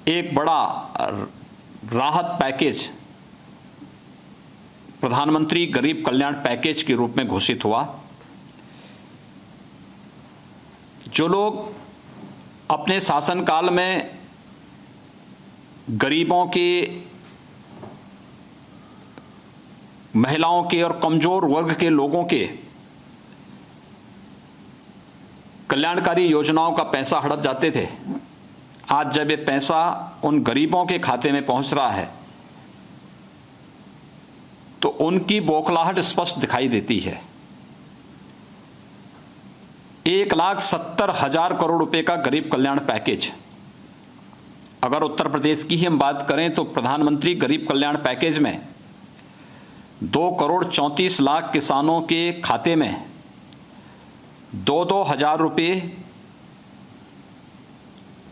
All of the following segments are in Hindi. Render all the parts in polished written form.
एक बड़ा राहत पैकेज प्रधानमंत्री गरीब कल्याण पैकेज के रूप में घोषित हुआ। जो लोग अपने शासनकाल में गरीबों के, महिलाओं के और कमजोर वर्ग के लोगों के कल्याणकारी योजनाओं का पैसा हड़प जाते थे, आज जब ये पैसा उन गरीबों के खाते में पहुंच रहा है तो उनकी बौखलाहट स्पष्ट दिखाई देती है। 1,70,000 करोड़ रुपए का गरीब कल्याण पैकेज, अगर उत्तर प्रदेश की ही हम बात करें तो प्रधानमंत्री गरीब कल्याण पैकेज में 2,34,00,000 किसानों के खाते में 2-2 हज़ार रुपये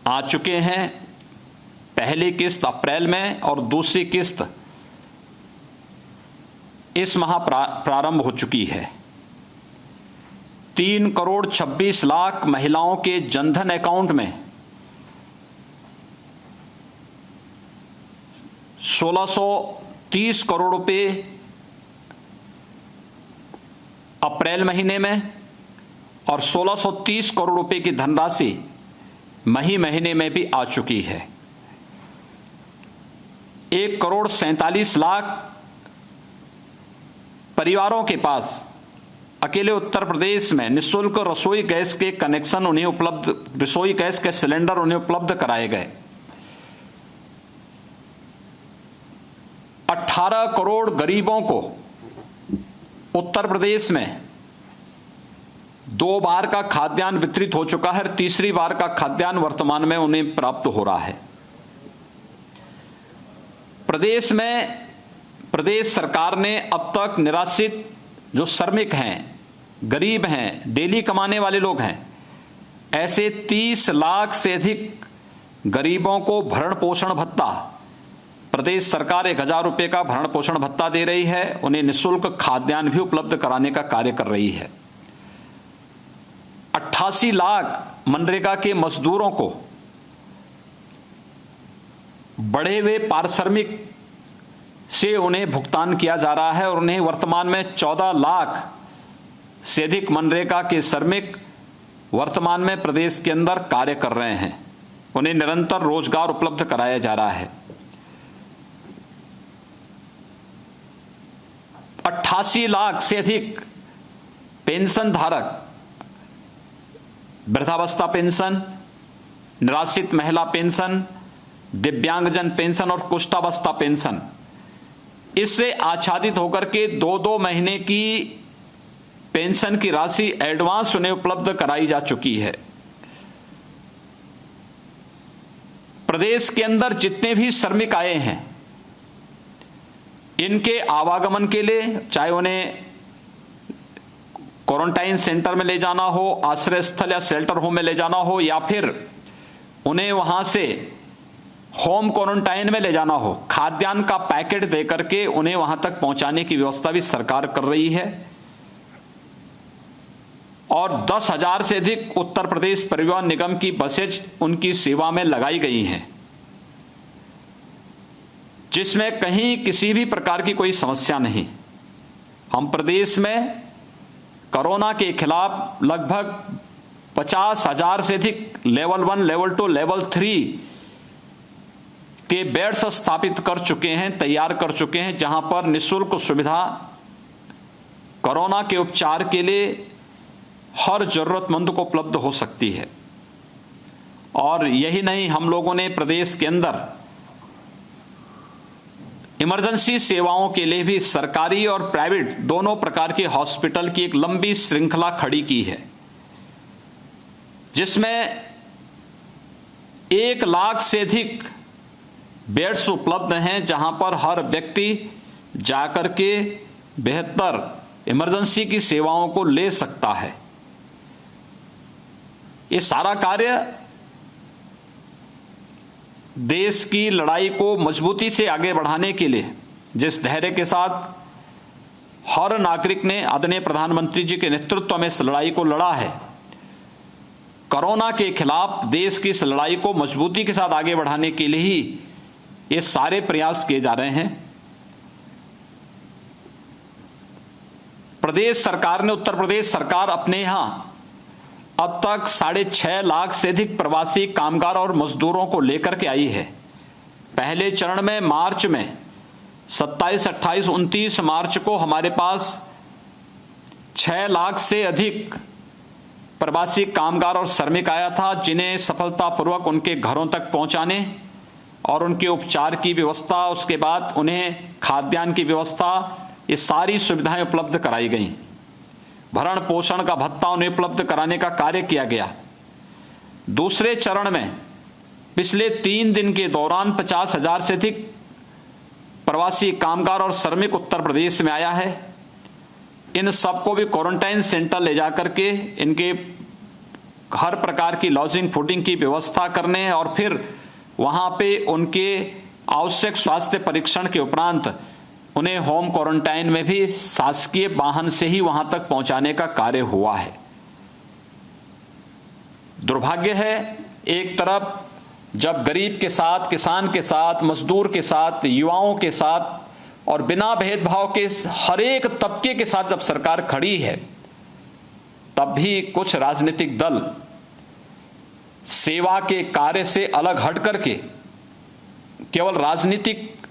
आ चुके हैं। पहली किस्त अप्रैल में और दूसरी किस्त इस माह प्रारंभ हो चुकी है। 3,26,00,000 महिलाओं के जनधन अकाउंट में 1,630 करोड़ रुपए अप्रैल महीने में और 1,630 करोड़ रुपए की धनराशि मई महीने में भी आ चुकी है। 1,47,00,000 परिवारों के पास अकेले उत्तर प्रदेश में निःशुल्क रसोई गैस के कनेक्शन उन्हें उपलब्ध, रसोई गैस के सिलेंडर उन्हें उपलब्ध कराए गए। 18 करोड़ गरीबों को उत्तर प्रदेश में 2 बार का खाद्यान्न वितरित हो चुका है। तीसरी बार का खाद्यान्न वर्तमान में उन्हें प्राप्त हो रहा है। प्रदेश में प्रदेश सरकार ने अब तक निराश्रित जो श्रमिक हैं, गरीब हैं, डेली कमाने वाले लोग हैं, ऐसे 30 लाख से अधिक गरीबों को भरण पोषण भत्ता, प्रदेश सरकार 1,000 रुपये का भरण पोषण भत्ता दे रही है। उन्हें निःशुल्क खाद्यान्न भी उपलब्ध कराने का कार्य कर रही है। 88 लाख मनरेगा के मजदूरों को बढ़े हुए पारिश्रमिक से उन्हें भुगतान किया जा रहा है और उन्हें वर्तमान में 14 लाख से अधिक मनरेगा के श्रमिक वर्तमान में प्रदेश के अंदर कार्य कर रहे हैं। उन्हें निरंतर रोजगार उपलब्ध कराया जा रहा है। 88 लाख से अधिक पेंशन धारक, वृद्धावस्था पेंशन, निराश्रित महिला पेंशन, दिव्यांगजन पेंशन और कुष्ठावस्था पेंशन, इससे आच्छादित होकर के 2-2 महीने की पेंशन की राशि एडवांस उन्हें उपलब्ध कराई जा चुकी है। प्रदेश के अंदर जितने भी श्रमिक आए हैं, इनके आवागमन के लिए, चाहे उन्हें क्वारंटाइन सेंटर में ले जाना हो, आश्रय स्थल या शेल्टर होम में ले जाना हो, या फिर उन्हें वहां से होम क्वारंटाइन में ले जाना हो, खाद्यान्न का पैकेट देकर के उन्हें वहां तक पहुंचाने की व्यवस्था भी सरकार कर रही है। और 10,000 से अधिक उत्तर प्रदेश परिवहन निगम की बसेज उनकी सेवा में लगाई गई हैं, जिसमें कहीं किसी भी प्रकार की कोई समस्या नहीं। हम प्रदेश में कोरोना के खिलाफ लगभग 50,000 से अधिक लेवल 1, लेवल 2, लेवल 3 के बेड्स स्थापित कर चुके हैं, तैयार कर चुके हैं, जहां पर निःशुल्क सुविधा कोरोना के उपचार के लिए हर जरूरतमंद को उपलब्ध हो सकती है। और यही नहीं, हम लोगों ने प्रदेश के अंदर इमरजेंसी सेवाओं के लिए भी सरकारी और प्राइवेट दोनों प्रकार के हॉस्पिटल की एक लंबी श्रृंखला खड़ी की है, जिसमें 1 लाख से अधिक बेड्स उपलब्ध हैं, जहां पर हर व्यक्ति जाकर के बेहतर इमरजेंसी की सेवाओं को ले सकता है। ये सारा कार्य देश की लड़ाई को मजबूती से आगे बढ़ाने के लिए जिस धैर्य के साथ हर नागरिक ने आदरणीय प्रधानमंत्री जी के नेतृत्व में इस लड़ाई को लड़ा है, कोरोना के खिलाफ देश की इस लड़ाई को मजबूती के साथ आगे बढ़ाने के लिए ही ये सारे प्रयास किए जा रहे हैं। प्रदेश सरकार ने, उत्तर प्रदेश सरकार अपने यहां अब तक 6.5 लाख से अधिक प्रवासी कामगार और मजदूरों को लेकर के आई है। पहले चरण में मार्च में 27, 28, 29 मार्च को हमारे पास 6 लाख से अधिक प्रवासी कामगार और श्रमिक आया था, जिन्हें सफलतापूर्वक उनके घरों तक पहुंचाने और उनके उपचार की व्यवस्था, उसके बाद उन्हें खाद्यान्न की व्यवस्था, ये सारी सुविधाएं उपलब्ध कराई गई। भरण पोषण का भत्ता उन्हें उपलब्ध कराने का कार्य किया गया। दूसरे चरण में पिछले 3 दिन के दौरान 50,000 से अधिक प्रवासी कामगार और श्रमिक उत्तर प्रदेश में आया है। इन सबको भी क्वारंटाइन सेंटर ले जाकर के इनके हर प्रकार की लॉजिंग फूडिंग की व्यवस्था करने और फिर वहां पे उनके आवश्यक स्वास्थ्य परीक्षण के उपरांत उन्हें होम क्वारंटाइन में भी शासकीय वाहन से ही वहां तक पहुंचाने का कार्य हुआ है। दुर्भाग्य है, एक तरफ जब गरीब के साथ, किसान के साथ, मजदूर के साथ, युवाओं के साथ और बिना भेदभाव के हर एक तबके के साथ जब सरकार खड़ी है, तब भी कुछ राजनीतिक दल सेवा के कार्य से अलग हट करके केवल राजनीतिक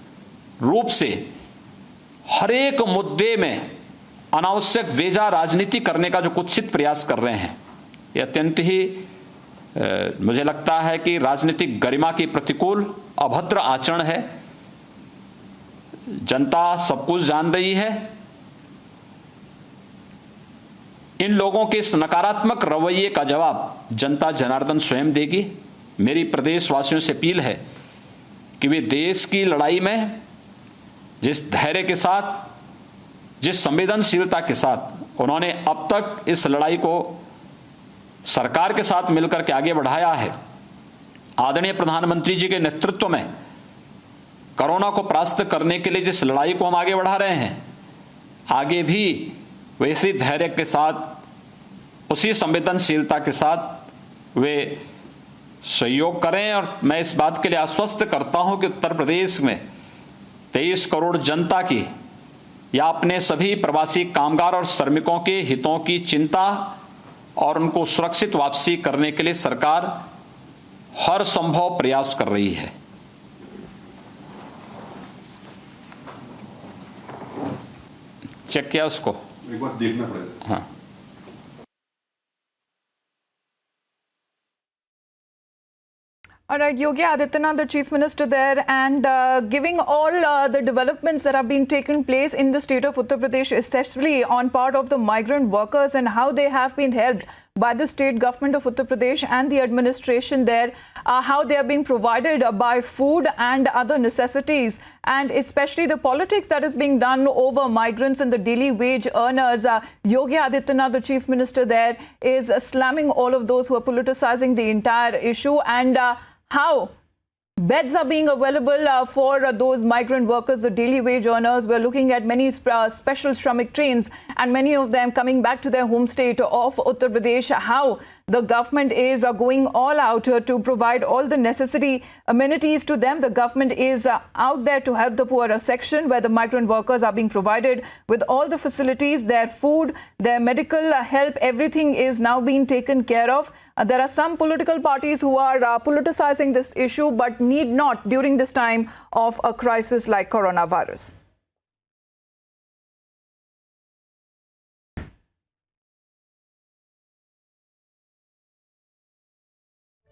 रूप से हर एक मुद्दे में अनावश्यक वेजा राजनीति करने का जो कुत्सित प्रयास कर रहे हैं, यह अत्यंत ही मुझे लगता है कि राजनीतिक गरिमा की प्रतिकूल अभद्र आचरण है। जनता सब कुछ जान रही है। इन लोगों के इस नकारात्मक रवैये का जवाब जनता जनार्दन स्वयं देगी। मेरी प्रदेशवासियों से अपील है कि वे देश की लड़ाई में जिस धैर्य के साथ, जिस संवेदनशीलता के साथ उन्होंने अब तक इस लड़ाई को सरकार के साथ मिलकर के आगे बढ़ाया है, आदरणीय प्रधानमंत्री जी के नेतृत्व में कोरोना को परास्त करने के लिए जिस लड़ाई को हम आगे बढ़ा रहे हैं, आगे भी वैसे धैर्य के साथ, उसी संवेदनशीलता के साथ वे सहयोग करें। और मैं इस बात के लिए आश्वस्त करता हूं कि उत्तर प्रदेश में 23 करोड़ जनता की या अपने सभी प्रवासी कामगार और श्रमिकों के हितों की चिंता और उनको सुरक्षित वापसी करने के लिए सरकार हर संभव प्रयास कर रही है। चेक किया उसको, एक बार देखना पड़ेगा। हाँ। All right, Yogi Adityanath, the Chief Minister there, and giving all the developments that have been taken place in the state of Uttar Pradesh, especially on part of the migrant workers and how they have been helped by the state government of Uttar Pradesh and the administration there, how they are being provided by food and other necessities, and especially the politics that is being done over migrants and the daily wage earners. Yogi Adityanath, the Chief Minister there, is slamming all of those who are politicizing the entire issue, and how beds are being available for those migrant workers, the daily wage earners. We're looking at many special Shramik trains and many of them coming back to their home state of Uttar Pradesh. How the government is going all out to provide all the necessary amenities to them. The government is out there to help the poorer section, where the migrant workers are being provided with all the facilities, their food, their medical help, everything is now being taken care of. There are some political parties who are politicizing this issue, but need not during this time of a crisis like coronavirus.